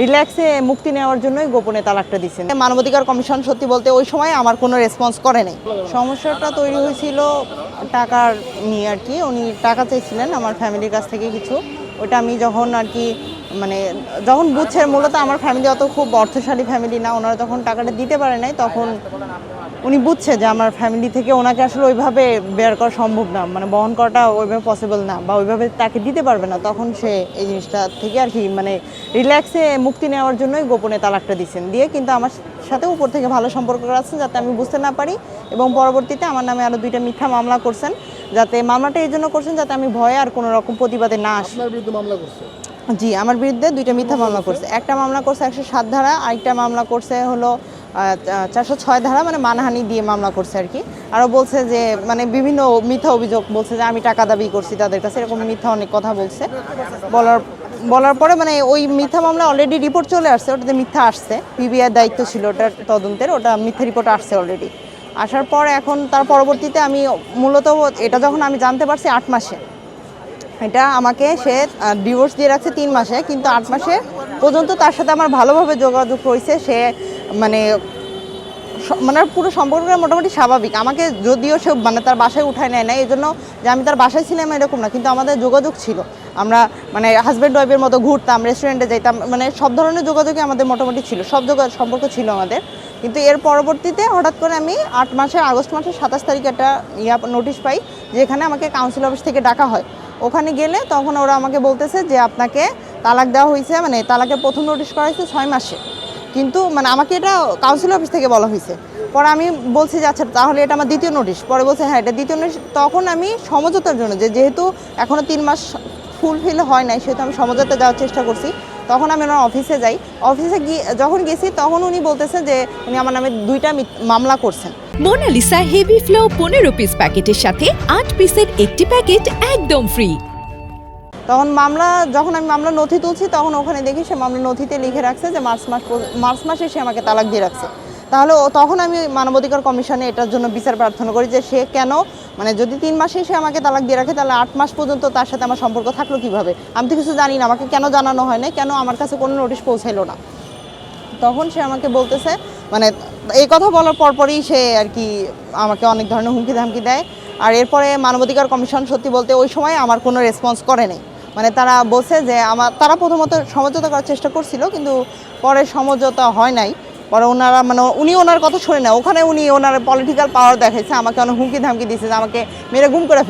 রিল্যাক্সে মুক্তি নেওয়ার জন্যই গোপনে তালাকটা দিচ্ছেন। মানবাধিকার কমিশন সত্যি বলতে ওই সময় আমার কোনো রেসপন্স করে নাই। সমস্যাটা তৈরি হয়েছিল টাকার নিয়ে আর কি। উনি টাকা চাইছিলেন আমার ফ্যামিলির কাছ থেকে কিছু। ওটা আমি যখন আর কি মানে যখন বুঝছে মূলত আমার ফ্যামিলি অত খুব অর্থশালী ফ্যামিলি না, ওনারা যখন টাকাটা দিতে পারে নাই তখন উনি বুঝছে যে আমার ফ্যামিলি থেকে ওনাকে আসলে ওইভাবে বের করা সম্ভব না, মানে বহন করাটা ওইভাবে পসিবল না বা ওইভাবে তাকে দিতে পারবে না। তখন সে এই জিনিসটা থেকে আর কি মানে রিল্যাক্সে মুক্তি নেওয়ার জন্যই গোপনে তালাকটা দিচ্ছেন। দিয়ে কিন্তু আমার সাথে উপর থেকে ভালো সম্পর্ক আছে যাতে আমি বুঝতে না পারি, এবং পরবর্তীতে আমার নামে আরও 2টা মিথ্যা মামলা করছেন, যাতে মামলাটা এই জন্য করছেন যাতে আমি ভয়ে আর কোনো রকম প্রতিবাদে না আসি। আপনার বিরুদ্ধে মামলা করছে? জি, আমার বিরুদ্ধে 2টা মিথ্যা মামলা করছে। একটা মামলা করছে 107 ধারা, আরেকটা মামলা করছে হলো 406 ধারা, মানে মানহানি দিয়ে মামলা করছে আর কি। আরও বলছে যে মানে বিভিন্ন মিথ্যা অভিযোগ বলছে যে আমি টাকা দাবি করছি তাদের কাছে, এরকম মিথ্যা অনেক কথা বলছে। বলার পরে মানে ওই মিথ্যা মামলা অলরেডি রিপোর্ট চলে আসছে, ওটাতে মিথ্যা আসছে, পিবিআর দায়িত্ব ছিল ওটার তদন্তের, ওটা মিথ্যা রিপোর্ট আসছে অলরেডি। আসার পর এখন তার পরবর্তীতে আমি মূলত এটা যখন আমি জানতে পারছি 8 মাসে, এটা আমাকে সে ডিভোর্স দিয়ে রাখছে 3 মাসে, কিন্তু 8 মাসে পর্যন্ত তার সাথে আমার ভালোভাবে যোগাযোগ হয়েছে। সে মানে মানে পুরো সম্পর্কটা মোটামুটি স্বাভাবিক। আমাকে যদিও সে মানে তার বাসায় উঠায় নেয় না, এই জন্য যে আমি তার বাসায় ছিলাম এরকম না, কিন্তু আমাদের যোগাযোগ ছিল। আমরা মানে হাজব্যান্ড ওয়াইফের মতো ঘুরতাম, রেস্টুরেন্টে যেতাম, মানে সব ধরনের যোগাযোগই আমাদের মোটামুটি ছিল, সব সম্পর্ক ছিল আমাদের। কিন্তু এর পরবর্তীতে হঠাৎ করে আমি আগস্ট মাসের 27 তারিখে একটা নোটিশ পাই, যেখানে আমাকে কাউন্সিল অফিস থেকে ডাকা হয়। ওখানে গেলে তখন ওরা আমাকে বলতেছে যে আপনাকে তালাক দেওয়া হয়েছে, মানে তালাকের প্রথম নোটিশ করা হয়েছে 6 মাসে, কিন্তু মানে আমাকে এটা কাউন্সিল অফিস থেকে বলা হয়েছে। পরে আমি বলছি যে আচ্ছা তাহলে এটা আমার দ্বিতীয় নোটিশ। পরে বলছে হ্যাঁ এটা দ্বিতীয় নোটিশ। তখন আমি সমঝোতার জন্য যেহেতু এখনও 3 মাস ফুলফিল হয় নাই, সেহেতু আমি সমঝোতা যাওয়ার চেষ্টা করছি। তখন আমি ওনার অফিসে যাই। অফিসে যখন গেছি তখন উনি বলতেছেন যে উনি আমার নামে 2টা মামলা করছেন। মোনালিসা হেভি ফ্লো 15 পিস প্যাকেটের সাথে 8 পিসের একটি প্যাকেট একদম ফ্রি। তখন যখন আমি মামলা নথি তুলছি তখন ওখানে দেখি সে মামলা নথিতে লিখে রাখছে যে মার্চ মাসে সে আমাকে তালাক দিয়ে রাখছে। তাহলে তখন আমি মানবাধিকার কমিশনে এটার জন্য বিচার প্রার্থনা করি যে সে কেন মানে যদি 3 মাসে সে আমাকে তালাক দিয়ে রাখে তাহলে 8 মাস পর্যন্ত তার সাথে আমার সম্পর্ক থাকলো কিভাবে? আমি তো কিছু জানি না, আমাকে কেন জানানো হয় না, কেন আমার কাছে কোনো নোটিশ পৌঁছাইলো না। তখন সে আমাকে বলতেছে মানে এই কথা বলার পরপরই সে আর কি আমাকে অনেক ধরনের হুমকি ধামকি দেয়। আর এরপরে মানবাধিকার কমিশন সত্যি বলতে ওই সময় আমার কোনো রেসপন্স করে নাই। মানে তারা বলছে যে তারা প্রথমত সমঝোতা করার চেষ্টা করছিল, কিন্তু পরে সমঝোতা হয় নাই। পরে ওনারা মানে উনি ওনার কথা শোনে না, ওখানে উনি ওনার পলিটিক্যাল পাওয়ার দেখাইছে, আমাকে অনেক হুমকি ধামকি দিয়েছে যে আমাকে মেরে গুম করে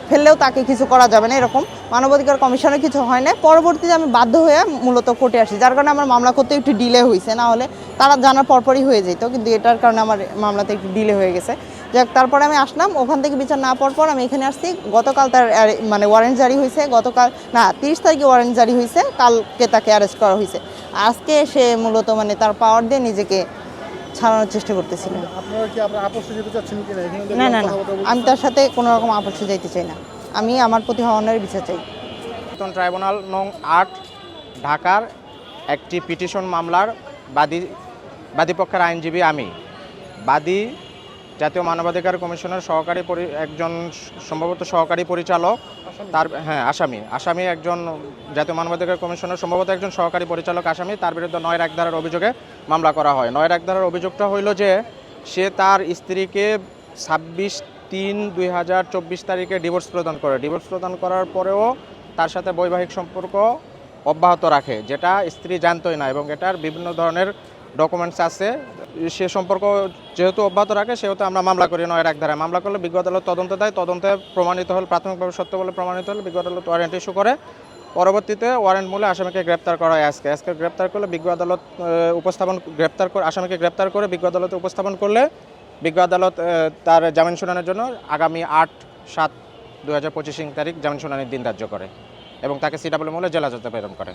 ফেললেও তাকে কিছু করা যাবে না, এরকম। মানবাধিকার কমিশনে কিছু হয় না। পরবর্তীতে আমি বাধ্য হয়ে মূলত কোর্টে আসি, যার কারণে আমার মামলা করতে একটু ডিলে হয়েছে, না হলে তারা জানার পরপরই হয়ে যেত, কিন্তু এটার কারণে আমার মামলাতে একটু ডিলে হয়ে গেছে। যাক, তারপরে আমি আসলাম, ওখান থেকে বিচার না পাওয়ার পর আমি এখানে আসছি। গতকাল তার মানে ওয়ারেন্ট জারি হয়েছে, গতকাল না 30 তারিখে ওয়ারেন্ট জারি হয়েছে, কালকে তাকে অ্যারেস্ট করা হয়েছে। আজকে সে মূলত মানে তার পাওয়ার দিয়ে নিজেকে ছাড়ানোর চেষ্টা করতেছিলেন। আপনারা কি আপনারা আপোষে যেতে চাচ্ছেন কি না? না, আমি তার সাথে কোনো রকম আপোষে যাইতে চাই না। আমি আমার প্রতি হওয়ার বিচার চাই। ট্রাইব্যুনাল নং 8 ঢাকার একটি পিটিশন মামলার বাদীপক্ষের আইনজীবী আমি। বাদী জাতীয় মানবাধিকার কমিশনের একজন সম্ভবত সহকারী পরিচালক, আসামি একজন জাতীয় মানবাধিকার কমিশনের সম্ভবত একজন সহকারী পরিচালক আসামি। তার বিরুদ্ধে 9-1 ধারার অভিযোগে মামলা করা হয়। 9-1 ধারার অভিযোগটা হইল যে সে তার স্ত্রীকে 26/3/2024 তারিখে ডিভোর্স প্রদান করে। ডিভোর্স প্রদান করার পরেও তার সাথে বৈবাহিক সম্পর্ক অব্যাহত রাখে, যেটা স্ত্রী জানতোই না, এবং এটার বিভিন্ন ধরনের ডকুমেন্টস আছে। সে সম্পর্ক যেহেতু অব্যাহত রাখে সেহেতু আমরা মামলা করি 9-1 ধারায়। মামলা করলে বিজ্ঞ আদালত তদন্ত দেয়, তদন্তে প্রমাণিত হলে, প্রাথমিকভাবে সত্য বলে প্রমাণিত হলে বিজ্ঞ আদালত ওয়ারেন্ট ইস্যু করে। পরবর্তীতে ওয়ারেন্ট মূলে আসামিকে গ্রেপ্তার করা হয়। আজকে গ্রেপ্তার করলে বিজ্ঞ আদালত আসামিকে গ্রেপ্তার করে বিজ্ঞ আদালতে উপস্থাপন করলে বিজ্ঞ আদালত তার জামিন শুনানির জন্য আগামী 8/7/2025 তারিখ জামিন শুনানির দিন ধার্য করে এবং তাকে সিডাব্লিউ মূলে জেলা হাজতে প্রেরণ করে।